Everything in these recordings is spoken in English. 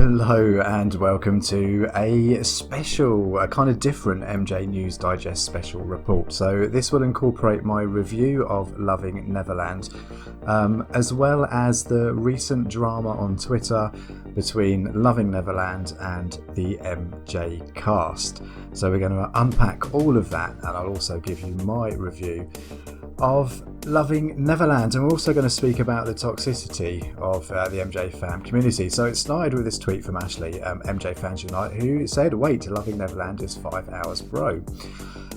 Hello and welcome to a kind of different MJ News Digest special report. So this will incorporate my review of Loving Neverland, as well as the recent drama on Twitter between Loving Neverland and the MJ cast. So we're going to unpack all of that, and I'll also give you my review of Loving Neverland, and we're also going to speak about the toxicity of the MJ fan community. So it started with this tweet from Ashley, MJ Fans Unite, who said, "Wait, Loving Neverland is 5 hours, bro."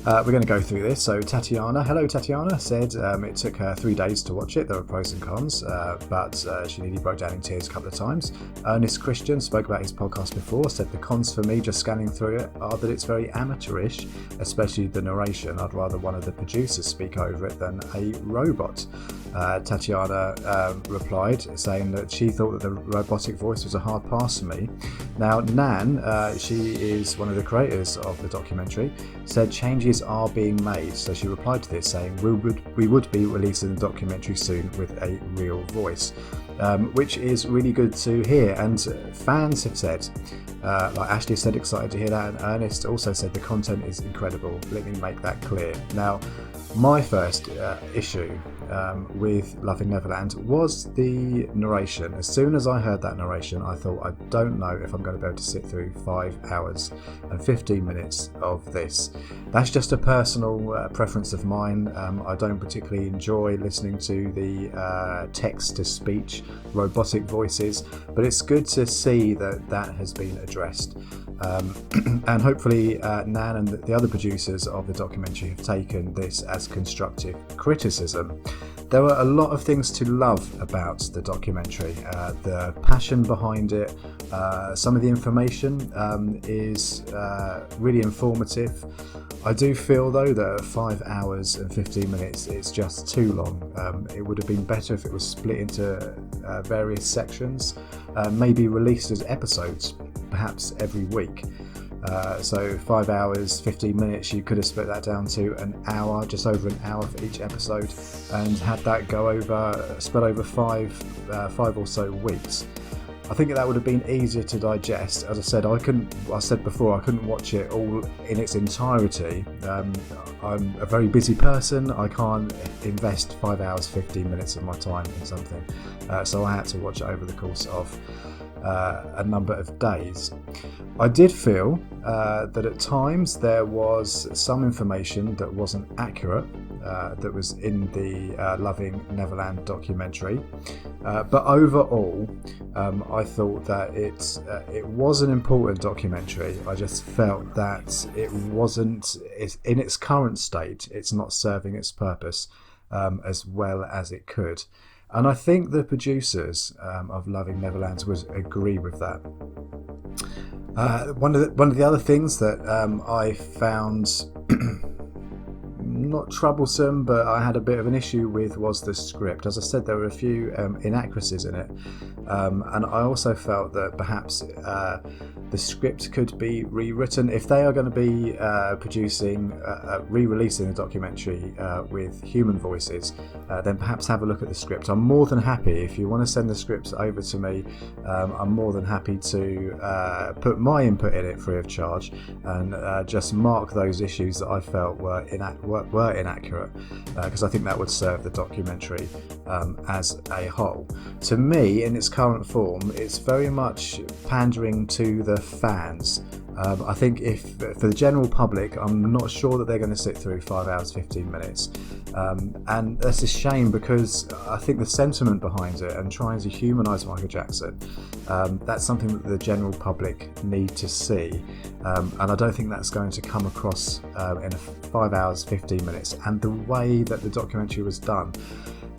We're going to go through this. So hello Tatiana, said it took her 3 days to watch it. There were pros and cons, but she nearly broke down in tears a couple of times. Ernest Christian spoke about his podcast before, said the cons for me just scanning through it are that it's very amateurish, especially the narration. I'd rather one of the producers speak over it than a robot. Tatiana replied saying that she thought that the robotic voice was a hard pass for me. Now Nan, she is one of the creators of the documentary, said changes are being made. So she replied to this saying we would be releasing the documentary soon with a real voice, which is really good to hear. And fans have said, like Ashley said, excited to hear that, and Ernest also said the content is incredible. Let me make that clear. Now, my first issue with Loving Neverland was the narration. As soon as I heard that narration, I thought, I don't know if I'm going to be able to sit through 5 hours and 15 minutes of this. That's just a personal preference of mine. I don't particularly enjoy listening to the text-to-speech robotic voices, but it's good to see that that has been addressed. And hopefully Nan and the other producers of the documentary have taken this as constructive criticism. There were a lot of things to love about the documentary. The passion behind it, some of the information is really informative. I do feel though that 5 hours and 15 minutes is just too long. It would have been better if it was split into various sections, maybe released as episodes, perhaps every week. So 5 hours, 15 minutes, you could have split that down to an hour, just over an hour for each episode, and had that spread over five or so weeks. I think that would have been easier to digest. As I said, I said before, I couldn't watch it all in its entirety. I'm a very busy person. I can't invest 5 hours, 15 minutes of my time in something. So I had to watch it over the course of a number of days. I did feel that at times there was some information that wasn't accurate that was in the Loving Neverland documentary, but overall I thought that it was an important documentary. I just felt that in its current state, it's not serving its purpose as well as it could. And I think the producers of Loving Neverland would agree with that. One of the other things that I found not troublesome, but I had a bit of an issue with, was the script. As I said, there were a few inaccuracies in it, and I also felt that perhaps the script could be rewritten. If they are going to be re-releasing the documentary with human voices, then perhaps have a look at the script. I'm more than happy, if you want to send the scripts over to me, I'm more than happy to put my input in it free of charge, and just mark those issues that I felt were inaccurate, because I think that would serve the documentary as a whole. To me, in its current form, it's very much pandering to the fans. I think for the general public, I'm not sure that they're going to sit through 5 hours 15 minutes, and that's a shame, because I think the sentiment behind it and trying to humanise Michael Jackson, that's something that the general public need to see, and I don't think that's going to come across in 5 hours 15 minutes. And the way that the documentary was done,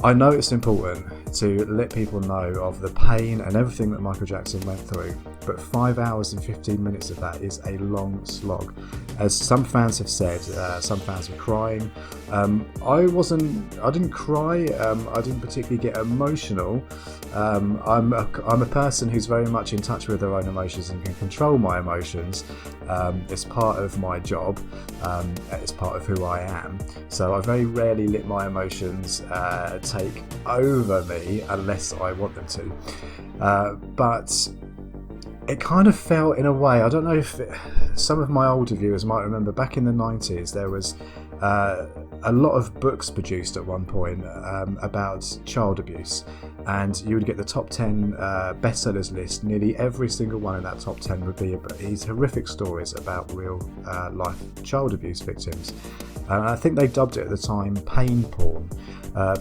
I know it's important to let people know of the pain and everything that Michael Jackson went through, but 5 hours and 15 minutes of that is a long slog. As some fans have said, some fans were crying. I didn't cry. I didn't particularly get emotional. I'm a person who's very much in touch with their own emotions and can control my emotions. It's part of my job. It's part of who I am. So I very rarely let my emotions take over me unless I want them to. But it kind of felt, in a way, I don't know if some of my older viewers might remember, back in the 90s there was a lot of books produced at one point about child abuse, and you would get the top 10 bestsellers list. Nearly every single one in that top 10 would be these horrific stories about real life child abuse victims. And I think they dubbed it at the time pain porn.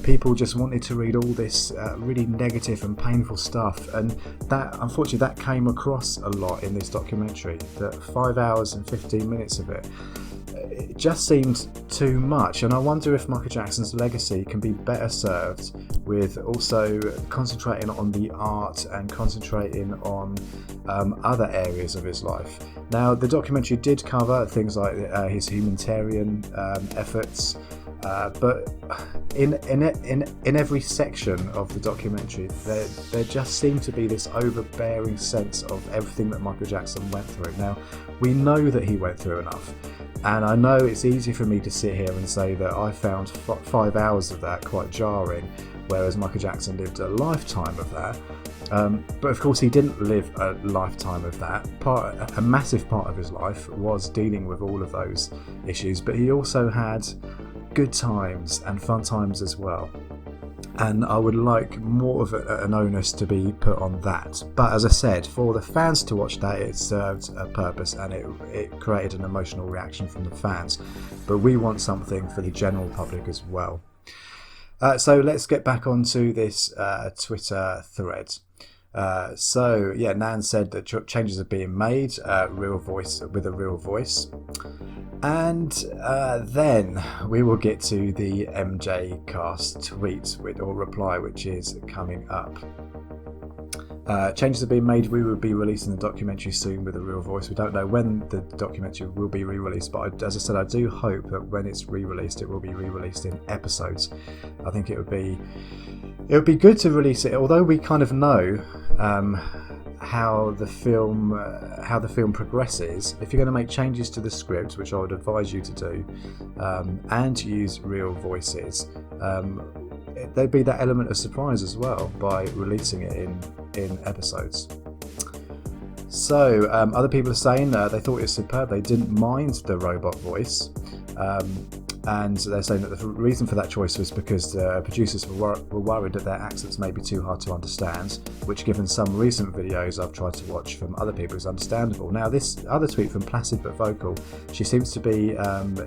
People just wanted to read all this really negative and painful stuff, and that, unfortunately, that came across a lot in this documentary. That 5 hours and 15 minutes of it just seemed too much, and I wonder if Michael Jackson's legacy can be better served with also concentrating on the art and concentrating on other areas of his life. Now, the documentary did cover things like his humanitarian efforts, but in every section of the documentary, there just seemed to be this overbearing sense of everything that Michael Jackson went through. Now, we know that he went through enough, and I know it's easy for me to sit here and say that I found 5 hours of that quite jarring, whereas Michael Jackson lived a lifetime of that. But of course he didn't live a lifetime of that. A massive part of his life was dealing with all of those issues, but he also had good times and fun times as well. And I would like more of an onus to be put on that. But as I said, for the fans to watch that, it served a purpose, and it created an emotional reaction from the fans. But we want something for the general public as well. So let's get back onto this Twitter thread. Nan said that changes are being made, real voice with a real voice. And then we will get to the MJ Cast tweet or reply, which is coming up. Changes are being made. We will be releasing the documentary soon with a real voice. We don't know when the documentary will be re-released, but as I said, I do hope that when it's re-released, it will be re-released in episodes. I think it would be good to release it, although we kind of know how the film progresses. If you're going to make changes to the script, which I would advise you to do, and use real voices, there'd be that element of surprise as well by releasing it in episodes. So other people are saying they thought it was superb. They didn't mind the robot voice. And they're saying that the reason for that choice was because the producers were worried that their accents may be too hard to understand, which, given some recent videos I've tried to watch from other people, is understandable. Now, this other tweet from Placid But Vocal, she seems to be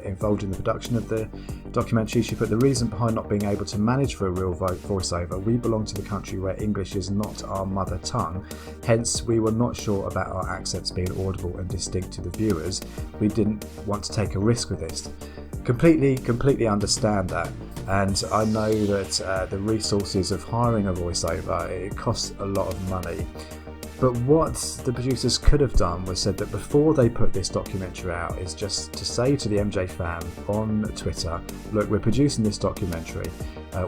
involved in the production of the documentary. She put, the reason behind not being able to manage for a real voiceover: we belong to the country where English is not our mother tongue, hence we were not sure about our accents being audible and distinct to the viewers. We didn't want to take a risk with this. Completely understand that, and I know that the resources of hiring a voiceover, it costs a lot of money. But what the producers could have done was said that before they put this documentary out, is just to say to the MJ fam on Twitter, look, we're producing this documentary,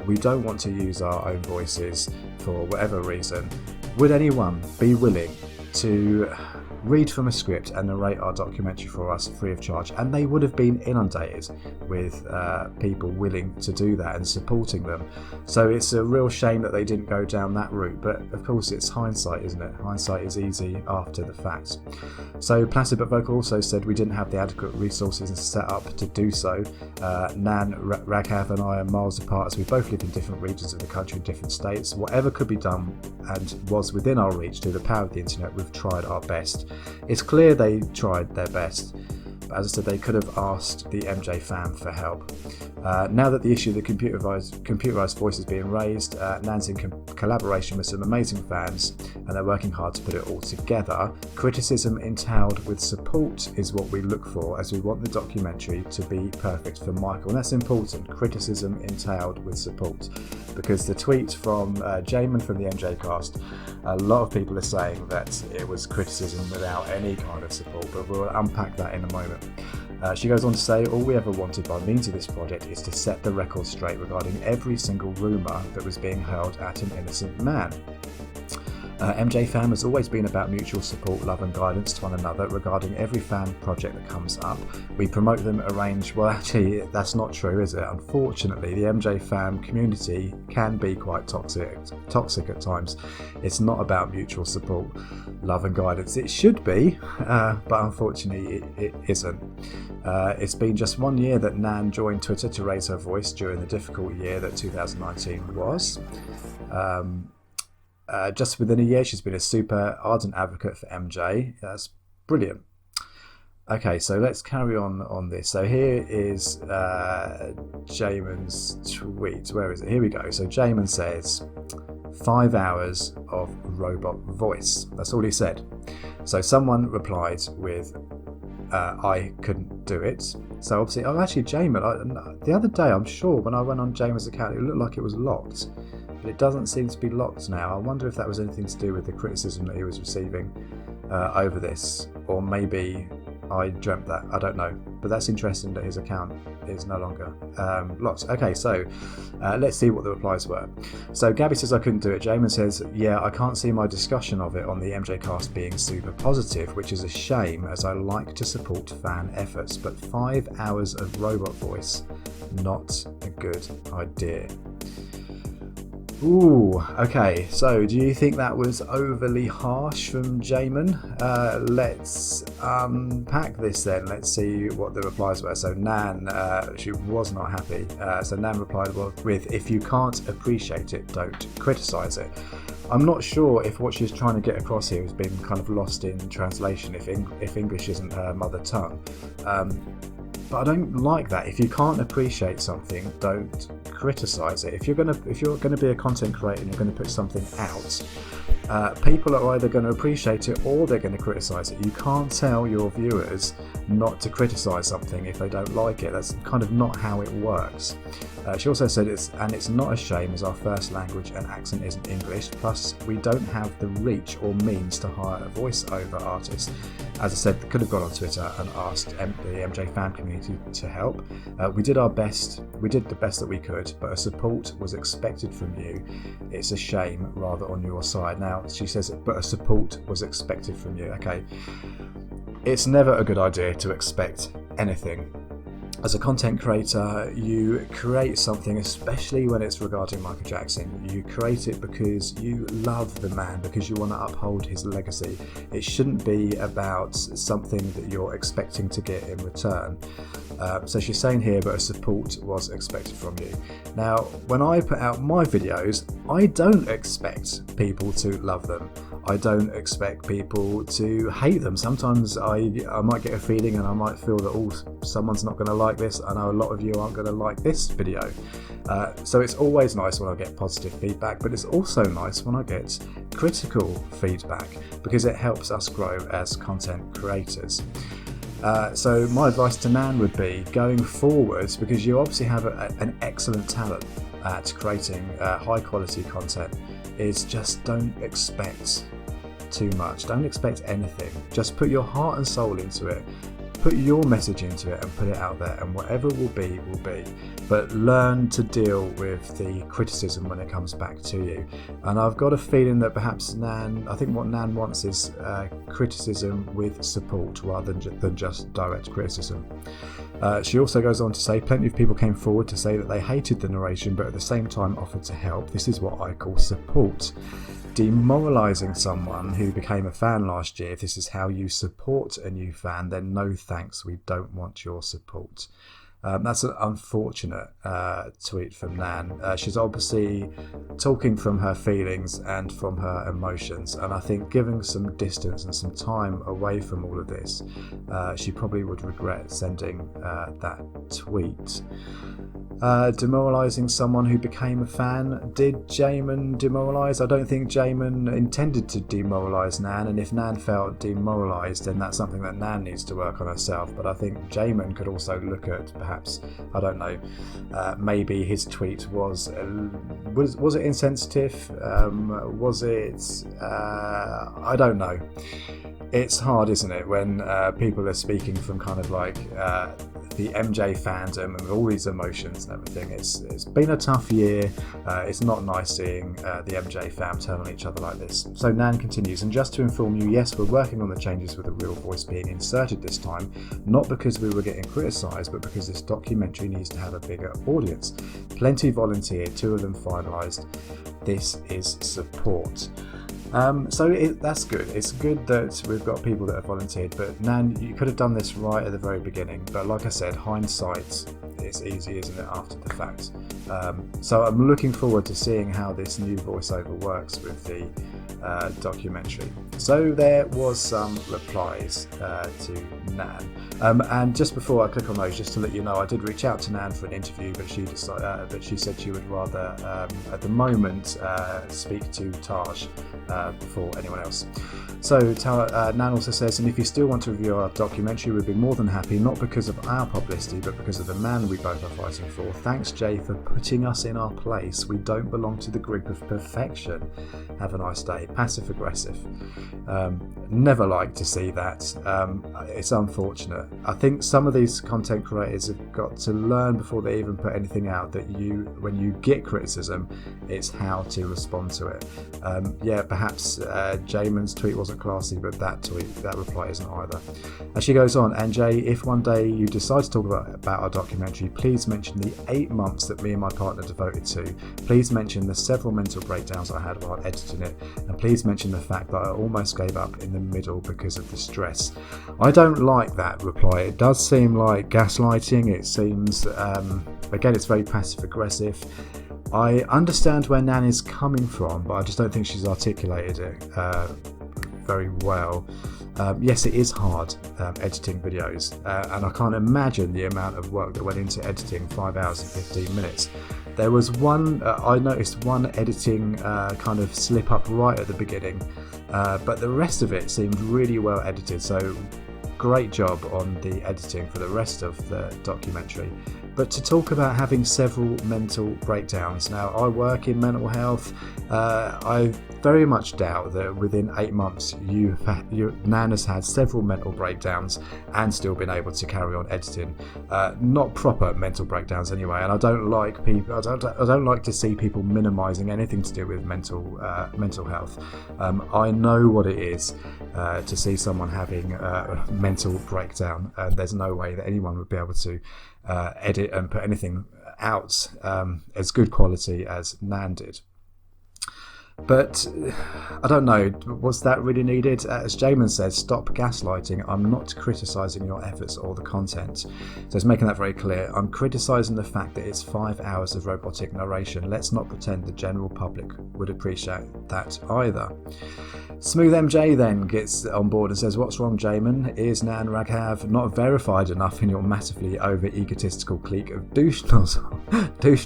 we don't want to use our own voices for whatever reason. Would anyone be willing to read from a script and narrate our documentary for us free of charge? And they would have been inundated with people willing to do that and supporting them. So it's a real shame that they didn't go down that route, but of course it's hindsight, isn't it? Hindsight is easy after the fact. So Placid But Vocal also said we didn't have the adequate resources and set up to do so. Nan, Raghav and I are miles apart, as we both live in different regions of the country, in different states. Whatever could be done and was within our reach through the power of the internet, we've tried our best. It's clear they tried their best, but as I said, they could have asked the MJ fam for help. Now that the issue of the computerized voice is being raised, Nan's in collaboration with some amazing fans, and they're working hard to put it all together. Criticism entailed with support is what we look for, as we want the documentary to be perfect for Michael. And that's important, criticism entailed with support, because the tweet from Jamin from the MJ Cast, a lot of people are saying that it was criticism without any kind of support, but we'll unpack that in a moment. She goes on to say, all we ever wanted by means of this project is to set the record straight regarding every single rumour that was being hurled at an innocent man. MJ Fam has always been about mutual support, love and guidance to one another regarding every fan project that comes up. We promote them, arrange... Well, actually, that's not true, is it? Unfortunately, the MJ Fam community can be quite toxic at times. It's not about mutual support, love and guidance. It should be, but unfortunately it isn't. It's been just 1 year that Nan joined Twitter to raise her voice during the difficult year that 2019 was. Just within a year, she's been a super ardent advocate for MJ. That's brilliant. Okay, so let's carry on this. So here is Jamin's tweet. Where is it? Here we go. So Jamin says, 5 hours of robot voice. That's all he said. So someone replied with, I couldn't do it. So obviously, actually Jamin, the other day, I'm sure when I went on Jamin's account, it looked like it was locked. But it doesn't seem to be locked now. I wonder if that was anything to do with the criticism that he was receiving over this, or maybe I dreamt that. I don't know. But that's interesting that his account is no longer locked. Okay, so let's see what the replies were. So Gabby says, I couldn't do it. Jamin says, yeah, I can't see my discussion of it on the MJ cast being super positive, which is a shame as I like to support fan efforts, but 5 hours of robot voice, not a good idea. Ooh, okay, so do you think that was overly harsh from Jamin? Let's unpack this then. Let's see what the replies were. So Nan, she was not happy. So Nan replied with, if you can't appreciate it, don't criticise it. I'm not sure if what she's trying to get across here has been kind of lost in translation, if English isn't her mother tongue. But I don't like that. If you can't appreciate something, don't criticise it. If you're gonna be a content creator and you're going to put something out, people are either going to appreciate it or they're going to criticise it. You can't tell your viewers not to criticise something if they don't like it. That's kind of not how it works. She also said it's not a shame as our first language and accent isn't English, plus we don't have the reach or means to hire a voiceover artist. As I said, could have gone on Twitter and asked the MJ fan community to help. We did our best, we did the best that we could, but a support was expected from you. It's a shame rather on your side. Now she says, but a support was expected from you. Okay, it's never a good idea to expect anything. As a content creator, you create something, especially when it's regarding Michael Jackson. You create it because you love the man, because you want to uphold his legacy. It shouldn't be about something that you're expecting to get in return. So she's saying here, but a support was expected from you. Now, when I put out my videos, I don't expect people to love them. I don't expect people to hate them. Sometimes I might get a feeling and I might feel that someone's not going to like this. I know a lot of you aren't going to like this video. So it's always nice when I get positive feedback, but it's also nice when I get critical feedback because it helps us grow as content creators. So my advice to Nan would be, going forwards, because you obviously have an excellent talent at creating high quality content, is just don't expect too much. Don't expect anything. Just put your heart and soul into it. Put your message into it and put it out there, and whatever will be, will be. But learn to deal with the criticism when it comes back to you. And I've got a feeling that perhaps I think what Nan wants is criticism with support rather than just direct criticism. She also goes on to say, plenty of people came forward to say that they hated the narration, but at the same time offered to help. This is what I call support. Demoralising someone who became a fan last year. If this is how you support a new fan, then no thanks, we don't want your support. That's an unfortunate tweet from Nan. She's obviously talking from her feelings and from her emotions, and I think giving some distance and some time away from all of this, she probably would regret sending that tweet. Demoralising someone who became a fan. Did Jamin demoralise? I don't think Jamin intended to demoralise Nan, and if Nan felt demoralised, then that's something that Nan needs to work on herself. But I think Jamin could also look at perhaps, I don't know, maybe his tweet was it insensitive? Was it? I don't know. It's hard, isn't it, when people are speaking from kind of like the MJ fandom and all these emotions and everything. It's been a tough year. It's not nice seeing the MJ fam turn on each other like this. So Nan continues, and just to inform you, yes, we're working on the changes with a real voice being inserted this time, not because we were getting criticised, but because this documentary needs to have a bigger audience. Plenty volunteered, 2 of them finalised. This is support. That's good. It's good that we've got people that have volunteered, but Nan, you could have done this right at the very beginning. But like I said, hindsight, it's easy, isn't it, after the fact? So I'm looking forward to seeing how this new voiceover works with the documentary. So there was some replies to Nan, and just before I click on those, just to let you know, I did reach out to Nan for an interview, but she decided, but she said she would rather at the moment speak to Taj before anyone else. So Nan also says, and if you still want to review our documentary, we'd be more than happy, not because of our publicity, but because of the man we both are fighting for. Thanks, Jay, for putting us in our place. We don't belong to the group of perfection. Have a nice day. Passive aggressive. Never like to see that. It's unfortunate. I think some of these content creators have got to learn before they even put anything out that when you get criticism, it's how to respond to it. Perhaps Jamin's tweet wasn't classy, but that reply isn't either. As she goes on, and Jay, if one day you decide to talk about our documentary, please mention the 8 months that me and my partner devoted to. Please mention the several mental breakdowns I had while editing it, and please mention the fact that I almost gave up in the middle because of the stress. I don't like that reply. It does seem like gaslighting. It seems, again, it's very passive aggressive. I understand where Nan is coming from, but I just don't think she's articulated it very well. Yes, it is hard editing videos, and I can't imagine the amount of work that went into editing 5 hours and 15 minutes. There was I noticed one editing kind of slip up right at the beginning, but the rest of it seemed really well edited, so great job on the editing for the rest of the documentary. But to talk about having several mental breakdowns, now I work in mental health. I very much doubt that within 8 months Nan has had several mental breakdowns and still been able to carry on editing. Not proper mental breakdowns anyway, and I don't like to see people minimising anything to do with mental health. I know what it is to see someone having a mental breakdown, and there's no way that anyone would be able to edit and put anything out as good quality as Nan did. But I don't know, was that really needed? As Jamin says, stop gaslighting. I'm not criticising your efforts or the content. So it's making that very clear. I'm criticising the fact that it's 5 hours of robotic narration. Let's not pretend the general public would appreciate that either. Smooth MJ then gets on board and says, what's wrong, Jamin? Is Nan Raghav not verified enough in your massively over-egotistical clique of douche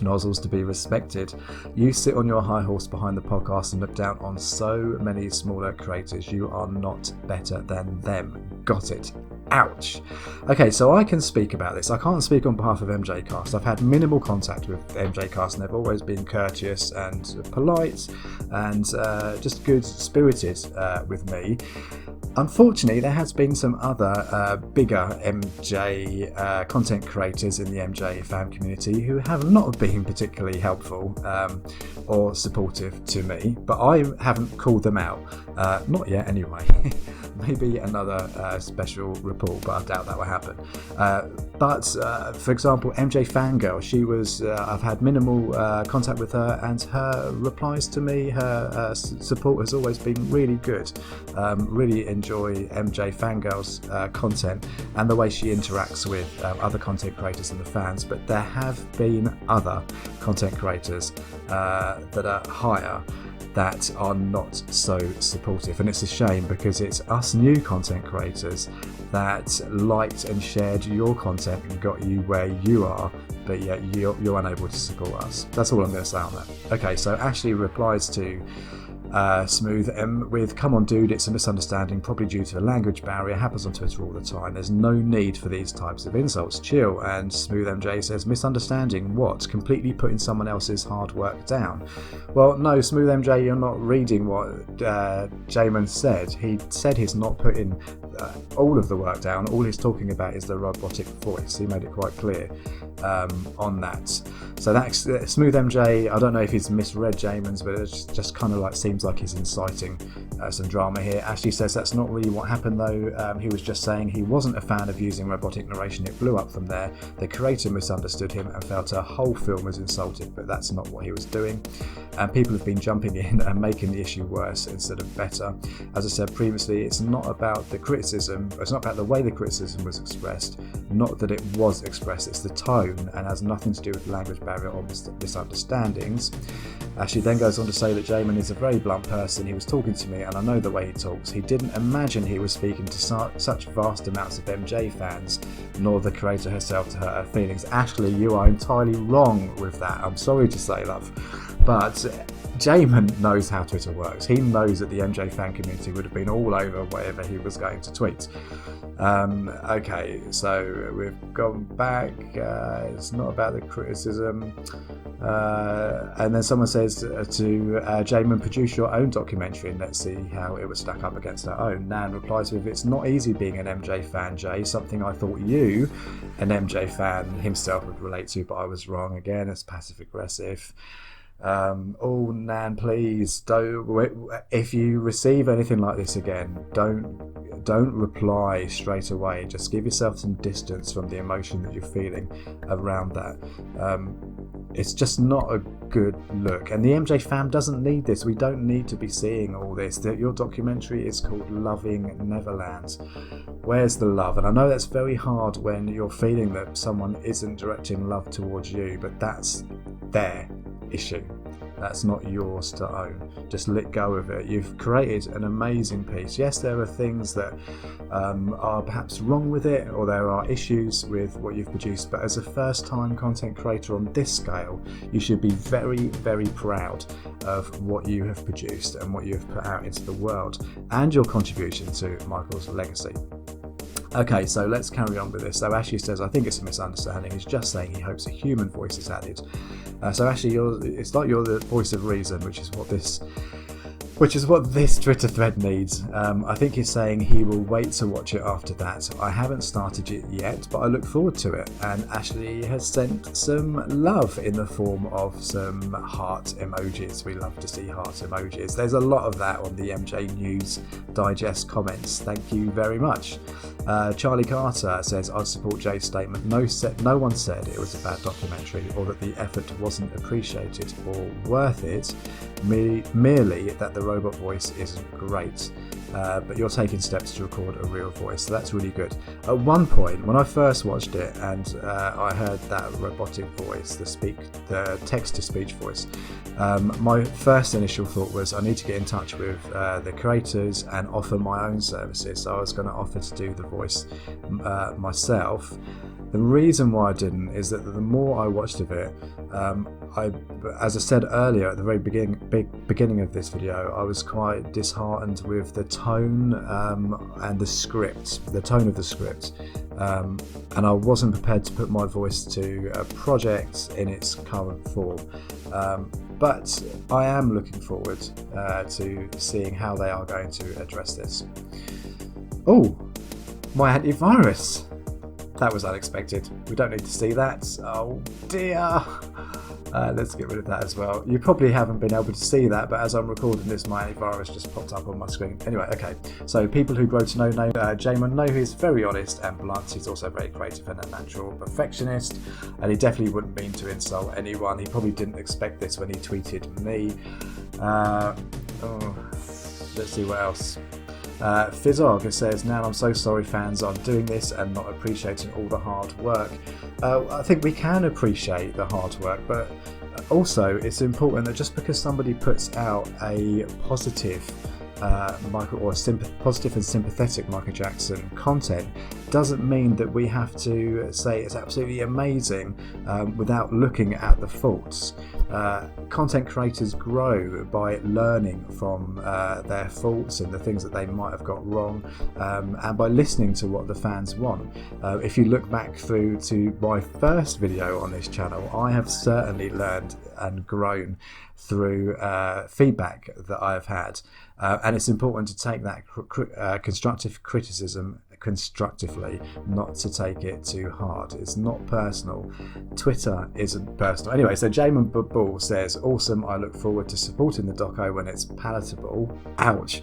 nozzles to be respected? You sit on your high horse behind the podcast and look down on so many smaller creators. You are not better than them. Got it. Ouch. Okay, so I can speak about this. I can't speak on behalf of MJcast. I've had minimal contact with MJcast and they've always been courteous and polite and just good-spirited with me. Unfortunately, there has been some other bigger MJ content creators in the MJ fan community who have not been particularly helpful or supportive to me, but I haven't called them out. Not yet, anyway. Maybe another special report, but I doubt that will happen. But for example, MJ Fangirl, she was, I've had minimal contact with her, and her replies to me, her support has always been really good. Really enjoy MJ Fangirl's content and the way she interacts with other content creators and the fans, but there have been other content creators that are higher that are not so supportive, and it's a shame because it's us new content creators that liked and shared your content and got you where you are, but yet you're unable to support us. That's all I'm going to say on that. Okay, so Ashley replies to Smooth with, come on dude, it's a misunderstanding, probably due to a language barrier, happens on Twitter all the time, there's no need for these types of insults, chill. And Smooth MJ says, misunderstanding what? Completely putting someone else's hard work down? Well, no, Smooth MJ, you're not reading what Jamin said. He said he's not putting all of the work down. All he's talking about is the robotic voice. He made it quite clear on that. So that's Smooth MJ. I don't know if he's misread Jamon's, but it just kind of like seems like he's inciting some drama here. Ashley says that's not really what happened though. He was just saying he wasn't a fan of using robotic narration. It blew up from there. The creator misunderstood him and felt a whole film was insulted, but that's not what he was doing. And people have been jumping in and making the issue worse instead of better. As I said previously, it's not about the criticism, it's not about the way the criticism was expressed, not that it was expressed, it's the tone, and has nothing to do with language barrier or misunderstandings. Ashley then goes on to say that Jamon is a very blunt person. He was talking to me and I know the way he talks. He didn't imagine he was speaking to such vast amounts of MJ fans, nor the creator herself to hurt her feelings. Ashley, you are entirely wrong with that. I'm sorry to say, love, but Jamon knows how Twitter works. He knows that the MJ fan community would have been all over whatever he was going to tweet. Okay, so we've gone back. It's not about the criticism. And then someone says to Jamon, produce your own documentary and let's see how it would stack up against our own. Nan replies with, it's not easy being an MJ fan, Jay. Something I thought you, an MJ fan himself, would relate to, but I was wrong. Again, it's passive aggressive. Oh, Nan, please don't. If you receive anything like this again, don't reply straight away. Just give yourself some distance from the emotion that you're feeling around that. It's just not a good look, and the MJ fam doesn't need this. We don't need to be seeing all this. Your documentary is called Loving Neverland. Where's the love? And I know that's very hard when you're feeling that someone isn't directing love towards you, but that's their issue. That's not yours to own. Just let go of it. You've created an amazing piece. Yes, there are things that are perhaps wrong with it, or there are issues with what you've produced, but as a first-time content creator on this scale, you should be very, very proud of what you have produced and what you have put out into the world, and your contribution to Michael's legacy. Okay, so let's carry on with this. So Ashley says, I think it's a misunderstanding. He's just saying he hopes a human voice is added. So Ashley, it's like you're the voice of reason, which is what this Twitter thread needs. I think he's saying he will wait to watch it after that. I haven't started it yet, but I look forward to it. And Ashley has sent some love in the form of some heart emojis. We love to see heart emojis. There's a lot of that on the MJ News Digest comments. Thank you very much. Charlie Carter says, I support Jay's statement. No one said it was a bad documentary or that the effort wasn't appreciated or worth it, merely that the robot voice isn't great. But you're taking steps to record a real voice, so that's really good. At one point, when I first watched it and I heard that robotic voice, the text-to-speech voice, my first initial thought was I need to get in touch with the creators and offer my own services. So I was going to offer to do the voice myself. The reason why I didn't is that the more I watched of it, as I said earlier at the very beginning of this video, I was quite disheartened with the tone and the tone of the script, and I wasn't prepared to put my voice to a project in its current form. But I am looking forward to seeing how they are going to address this. Oh, my antivirus! That was unexpected. We don't need to see that. Oh dear. Let's get rid of that as well. You probably haven't been able to see that, but as I'm recording this, my antivirus just popped up on my screen. Anyway, okay. So people who grow to know Jamon know he's very honest and blunt. He's also very creative and a natural perfectionist, and he definitely wouldn't mean to insult anyone. He probably didn't expect this when he tweeted me. Let's see what else. Fizzog says, now I'm so sorry fans are doing this and not appreciating all the hard work. I think we can appreciate the hard work, but also it's important that just because somebody puts out a positive positive and sympathetic Michael Jackson content doesn't mean that we have to say it's absolutely amazing without looking at the faults. Content creators grow by learning from their faults and the things that they might have got wrong, and by listening to what the fans want. If you look back through to my first video on this channel, I have certainly learned and grown through feedback that I have had, and it's important to take that constructive criticism constructively, not to take it too hard. It's not personal. Twitter isn't personal. Anyway, so Jamin Bull says, awesome, I look forward to supporting the doco when it's palatable. Ouch,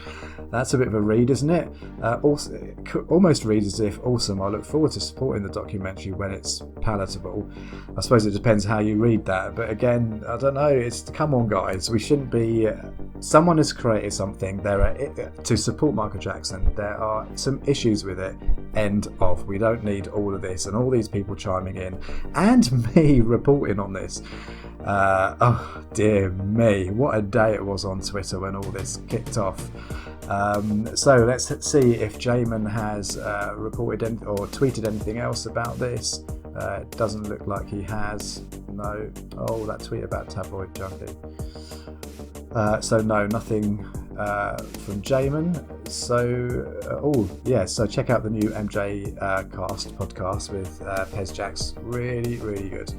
that's a bit of a read, isn't it? Also, it almost reads as if, awesome, I look forward to supporting the documentary when it's palatable. I suppose it depends how you read that, but again, I don't know, it's, come on guys, we shouldn't be, someone has created something, to support Michael Jackson, there are some issues with it, end of. We don't need all of this and all these people chiming in and me reporting on this. Oh dear me, what a day it was on Twitter when all this kicked off. So let's see if Jamin has reported or tweeted anything else about this. It doesn't look like he has. No. Oh, that tweet about tabloid junkie. So no, nothing from Jamin. So so check out the new MJ Cast podcast with Pez Jacks. Really, really good.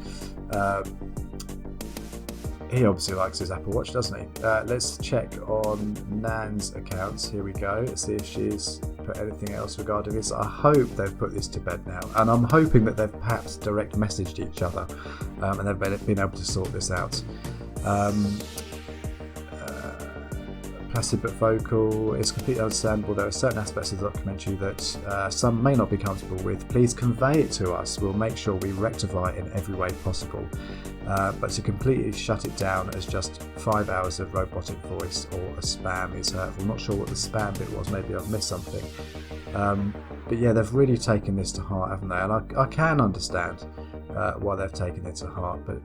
He obviously likes his Apple Watch, doesn't he? Let's check on Nan's accounts. Here we go. Let's see if she's put anything else regarding this. I hope they've put this to bed now, and I'm hoping that they've perhaps direct messaged each other and they've been able to sort this out. Passive but vocal, it's completely understandable. There are certain aspects of the documentary that some may not be comfortable with. Please convey it to us. We'll make sure we rectify it in every way possible. But to completely shut it down as just 5 hours of robotic voice or a spam is hurtful. I'm not sure what the spam bit was, maybe I've missed something. But yeah, they've really taken this to heart, haven't they? And I can understand why they've taken it to heart, but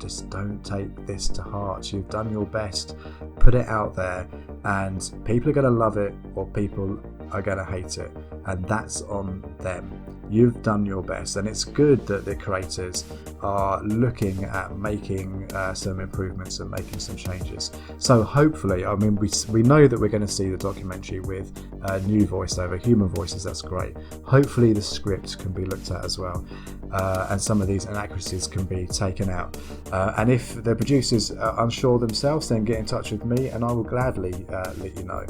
just don't take this to heart. You've done your best, put it out there, and people are going to love it or people are going to hate it, and that's on them. You've done your best, and it's good that the creators are looking at making some improvements and making some changes. So hopefully, I mean, we know that we're going to see the documentary with new voiceover, human voices. That's great. Hopefully the script can be looked at as well, and some of these inaccuracies can be taken out. And if the producers are unsure themselves, then get in touch with me and I will gladly let you know.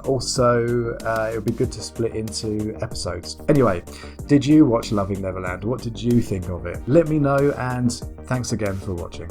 Also, it would be good to split into episodes. Anyway, did you watch Loving Neverland? What did you think of it? Let me know, and thanks again for watching.